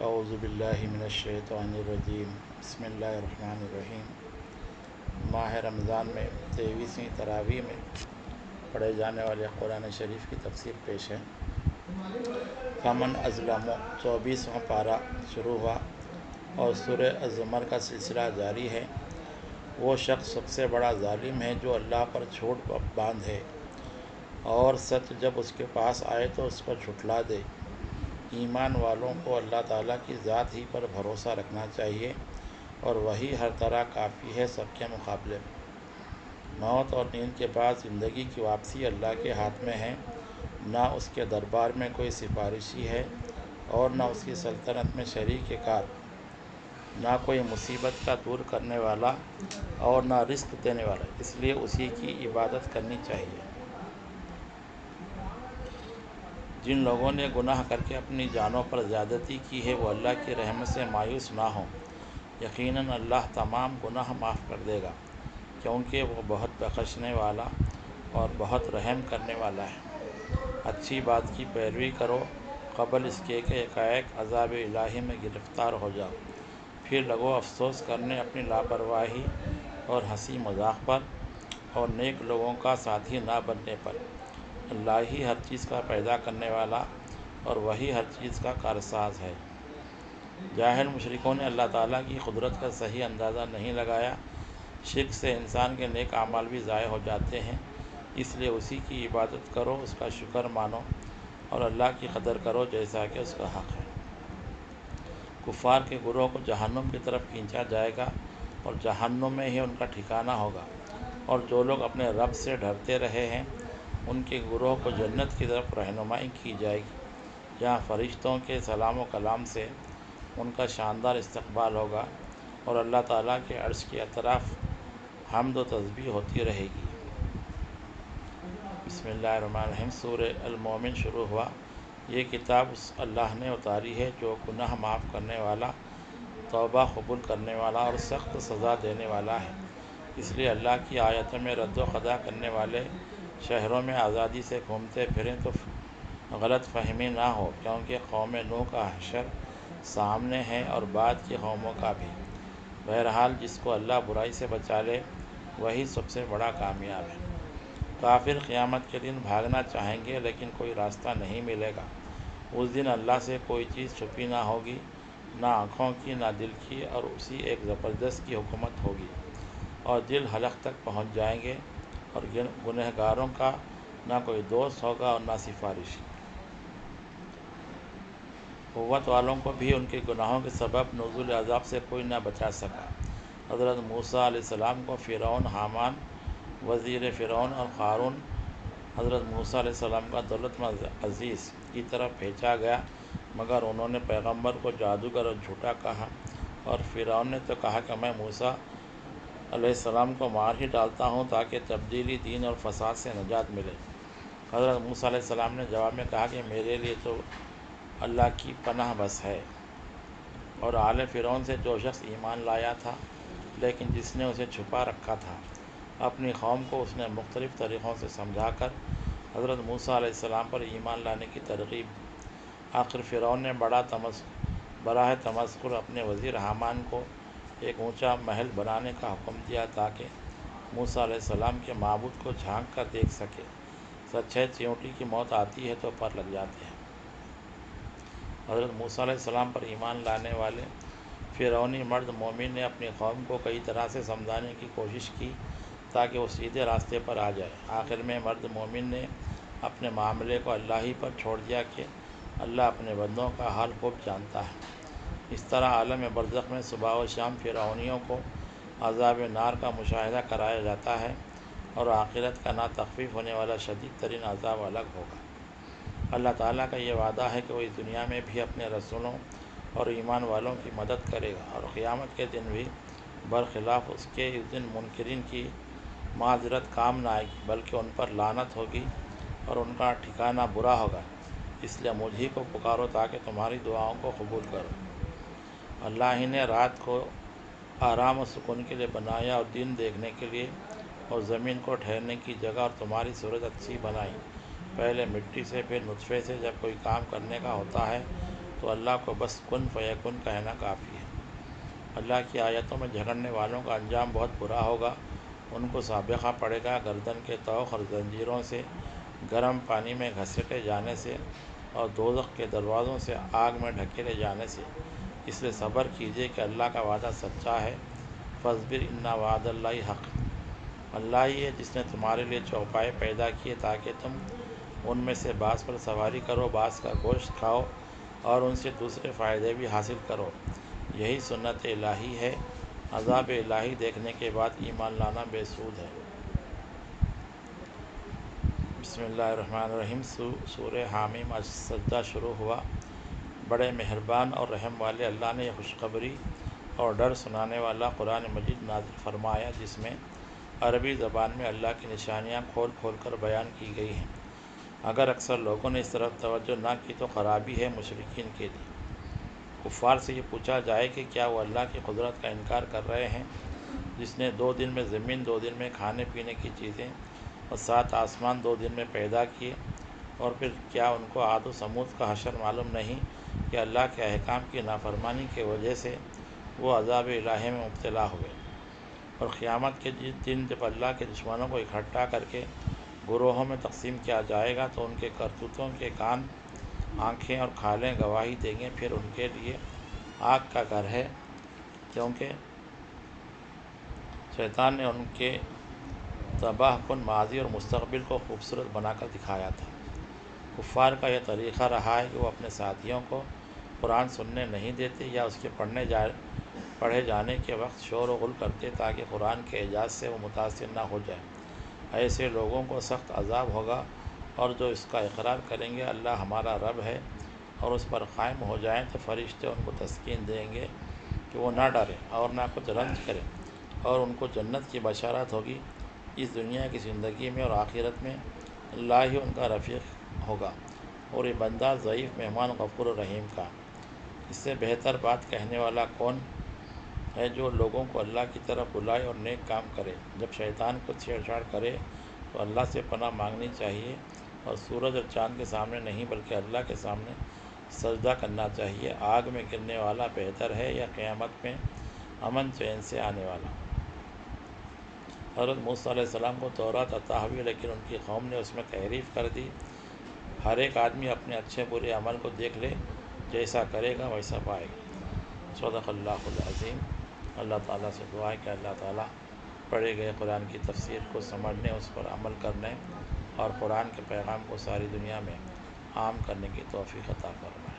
اعوذ باللہ من الشیطان الرجیم بسم اللہ الرحمن الرحیم۔ ماہ رمضان میں 23ویں تراویح میں پڑھے جانے والے قرآن شریف کی تفسیر پیش ہے۔ فمن اظلم 24واں پارہ شروع ہوا اور سورہ الزمر کا سلسلہ جاری ہے۔ وہ شخص سب سے بڑا ظالم ہے جو اللہ پر جھوٹ باندھے اور سچ جب اس کے پاس آئے تو اس کو جھٹلا دے۔ ایمان والوں کو اللہ تعالیٰ کی ذات ہی پر بھروسہ رکھنا چاہیے اور وہی ہر طرح کافی ہے سب کے مقابلے میں۔ موت اور نیند کے بعد زندگی کی واپسی اللہ کے ہاتھ میں ہے۔ نہ اس کے دربار میں کوئی سفارشی ہے اور نہ اس کی سلطنت میں شریک کار، نہ کوئی مصیبت کا دور کرنے والا اور نہ رزق دینے والا، اس لیے اسی کی عبادت کرنی چاہیے۔ جن لوگوں نے گناہ کر کے اپنی جانوں پر زیادتی کی ہے وہ اللہ کی رحمت سے مایوس نہ ہوں۔ یقیناً اللہ تمام گناہ معاف کر دے گا کیونکہ وہ بہت بخشنے والا اور بہت رحم کرنے والا ہے۔ اچھی بات کی پیروی کرو قبل اس کے کہ ایک عذاب الہی میں گرفتار ہو جاؤ، پھر لگو افسوس کرنے اپنی لاپرواہی اور ہنسی مذاق پر اور نیک لوگوں کا ساتھی نہ بننے پر۔ اللہ ہی ہر چیز کا پیدا کرنے والا اور وہی ہر چیز کا کارساز ہے۔ جاہل مشرکوں نے اللہ تعالیٰ کی قدرت کا صحیح اندازہ نہیں لگایا۔ شرک سے انسان کے نیک اعمال بھی ضائع ہو جاتے ہیں، اس لیے اسی کی عبادت کرو، اس کا شکر مانو اور اللہ کی قدر کرو جیسا کہ اس کا حق ہے۔ کفار کے گروہ کو جہنم کی طرف کھینچا جائے گا اور جہنم میں ہی ان کا ٹھکانہ ہوگا، اور جو لوگ اپنے رب سے ڈرتے رہے ہیں ان کے گروہ کو جنت کی طرف رہنمائی کی جائے گی، جہاں فرشتوں کے سلام و کلام سے ان کا شاندار استقبال ہوگا اور اللہ تعالیٰ کے عرش کے اطراف حمد و تسبیح ہوتی رہے گی۔ بسم اللہ الرحمن الرحیم۔ سورہ المومن شروع ہوا۔ یہ کتاب اس اللہ نے اتاری ہے جو گناہ معاف کرنے والا، توبہ قبول کرنے والا اور سخت سزا دینے والا ہے۔ اس لیے اللہ کی آیتوں میں رد و قضا کرنے والے شہروں میں آزادی سے گھومتے پھریں تو غلط فہمی نہ ہو، کیونکہ قوم نوح کا حشر سامنے ہے اور بعد کی قوموں کا بھی۔ بہرحال جس کو اللہ برائی سے بچا لے وہی سب سے بڑا کامیاب ہے۔ کافر قیامت کے دن بھاگنا چاہیں گے لیکن کوئی راستہ نہیں ملے گا۔ اس دن اللہ سے کوئی چیز چھپی نہ ہوگی، نہ آنکھوں کی نہ دل کی، اور اسی ایک زبردست کی حکومت ہوگی اور دل حلق تک پہنچ جائیں گے، اور گنہگاروں کا نہ کوئی دوست ہوگا اور نہ سفارشی۔ قوت والوں کو بھی ان کے گناہوں کے سبب نزول عذاب سے کوئی نہ بچا سکا۔ حضرت موسیٰ علیہ السلام کو فرعون، حامان وزیر فرعون اور قارون حضرت موسیٰ علیہ السلام کا دولت مند عزیز کی طرف بھیجا گیا، مگر انہوں نے پیغمبر کو جادوگر اور جھوٹا کہا، اور فرعون نے تو کہا کہ میں موسیٰ علیہ السلام کو مار ہی ڈالتا ہوں تاکہ تبدیلی دین اور فساد سے نجات ملے۔ حضرت موسیٰ علیہ السلام نے جواب میں کہا کہ میرے لیے تو اللہ کی پناہ بس ہے، اور آل فرعون سے جو شخص ایمان لایا تھا لیکن جس نے اسے چھپا رکھا تھا، اپنی قوم کو اس نے مختلف طریقوں سے سمجھا کر حضرت موسیٰ علیہ السلام پر ایمان لانے کی ترغیب دی۔ آخر فرعون نے براہ تمسخر اپنے وزیر حامان کو ایک اونچا محل بنانے کا حکم دیا تاکہ موسیٰ علیہ السلام کے معبود کو جھانک کر دیکھ سکے۔ سچے چیونٹی کی موت آتی ہے تو پر لگ جاتے ہیں۔ حضرت موسیٰ علیہ السلام پر ایمان لانے والے فرعونی مرد مومن نے اپنی قوم کو کئی طرح سے سمجھانے کی کوشش کی تاکہ وہ سیدھے راستے پر آ جائے۔ آخر میں مرد مومن نے اپنے معاملے کو اللہ ہی پر چھوڑ دیا کہ اللہ اپنے بندوں کا حال خوب جانتا ہے۔ اس طرح عالم برزخ میں صبح و شام فرعونیوں کو عذاب نار کا مشاہدہ کرایا جاتا ہے، اور آخرت کا ناتخفیف ہونے والا شدید ترین عذاب الگ ہوگا۔ اللہ تعالیٰ کا یہ وعدہ ہے کہ وہ اس دنیا میں بھی اپنے رسولوں اور ایمان والوں کی مدد کرے گا، اور قیامت کے دن بھی برخلاف اس کے اس دن منکرین کی معذرت کام نہ آئے گی بلکہ ان پر لعنت ہوگی اور ان کا ٹھکانہ برا ہوگا۔ اس لیے مجھ ہی کو پکارو تاکہ تمہاری دعاؤں کو قبول کرو۔ اللہ ہی نے رات کو آرام و سکون کے لیے بنایا اور دن دیکھنے کے لیے، اور زمین کو ٹھہرنے کی جگہ، اور تمہاری صورت اچھی بنائی، پہلے مٹی سے پھر نطفے سے۔ جب کوئی کام کرنے کا ہوتا ہے تو اللہ کو بس کن فیکن کہنا کافی ہے۔ اللہ کی آیتوں میں جھگڑنے والوں کا انجام بہت برا ہوگا، ان کو سابقہ پڑے گا گردن کے طوق اور زنجیروں سے، گرم پانی میں گھسیٹے جانے سے اور دوزخ کے دروازوں سے آگ میں ڈھکیلے جانے سے۔ اس لیے صبر کیجیے کہ اللہ کا وعدہ سچا ہے۔ فاصبر ان وعد اللہ حق، اللہ ہی ہے جس نے تمہارے لیے چوپائے پیدا کیے تاکہ تم ان میں سے بعض پر سواری کرو، بعض کا گوشت کھاؤ اور ان سے دوسرے فائدے بھی حاصل کرو۔ یہی سنت الہی ہے۔ عذاب الہی دیکھنے کے بعد ایمان لانا بے سود ہے۔ بسم اللہ الرحمن الرحیم۔ سورہ حامیم سجدہ شروع ہوا۔ بڑے مہربان اور رحم والے اللہ نے یہ خوشخبری اور ڈر سنانے والا قرآن مجید نازل فرمایا جس میں عربی زبان میں اللہ کی نشانیاں کھول کھول کر بیان کی گئی ہیں۔ اگر اکثر لوگوں نے اس طرف توجہ نہ کی تو خرابی ہے مشرکین کے لیے۔ کفار سے یہ پوچھا جائے کہ کیا وہ اللہ کی قدرت کا انکار کر رہے ہیں جس نے 2 دن میں زمین، 2 دن میں کھانے پینے کی چیزیں اور 7 آسمان 2 دن میں پیدا کیے، اور پھر کیا ان کو عاد و سمود کا حشر معلوم نہیں کہ اللہ کے احکام کی نافرمانی کی وجہ سے وہ عذاب الہی میں مبتلا ہوئے، اور قیامت کے دن جب اللہ کے دشمنوں کو اکٹھا کر کے گروہوں میں تقسیم کیا جائے گا تو ان کے کرتوتوں کے کان، آنکھیں اور کھالیں گواہی دیں گے، پھر ان کے لیے آگ کا گھر ہے، کیونکہ شیطان نے ان کے تباہ کن ماضی اور مستقبل کو خوبصورت بنا کر دکھایا تھا۔ کفار کا یہ طریقہ رہا ہے کہ وہ اپنے ساتھیوں کو قرآن سننے نہیں دیتے یا اس کے پڑھے جانے کے وقت شور و غل کرتے تاکہ قرآن کے اعجاز سے وہ متاثر نہ ہو جائے۔ ایسے لوگوں کو سخت عذاب ہوگا، اور جو اس کا اقرار کریں گے اللہ ہمارا رب ہے اور اس پر قائم ہو جائیں تو فرشتے ان کو تسکین دیں گے کہ وہ نہ ڈریں اور نہ کچھ رنج کریں، اور ان کو جنت کی بشارت ہوگی اس دنیا کی زندگی میں اور آخرت میں۔ اللہ ہی ان کا رفیق ہوگا، اور یہ بندہ ضعیف مہمان غفور و رحیم کا۔ اس سے بہتر بات کہنے والا کون ہے جو لوگوں کو اللہ کی طرف بلائے اور نیک کام کرے۔ جب شیطان کو چھیڑ چھاڑ کرے تو اللہ سے پناہ مانگنی چاہیے، اور سورج اور چاند کے سامنے نہیں بلکہ اللہ کے سامنے سجدہ کرنا چاہیے۔ آگ میں گرنے والا بہتر ہے یا قیامت میں امن چین سے آنے والا؟ حضرت موسیٰ علیہ السلام کو تورات عطا ہوئی لیکن ان کی قوم نے اس میں تحریف کر دی۔ ہر ایک آدمی اپنے اچھے برے عمل کو دیکھ لے، جیسا کرے گا ویسا پائے گا۔ صدق اللہ العظیم۔ اللہ تعالیٰ سے دعا ہے کہ اللہ تعالیٰ پڑھے گئے قرآن کی تفسیر کو سمجھنے، اس پر عمل کرنے اور قرآن کے پیغام کو ساری دنیا میں عام کرنے کی توفیق عطا فرمائے۔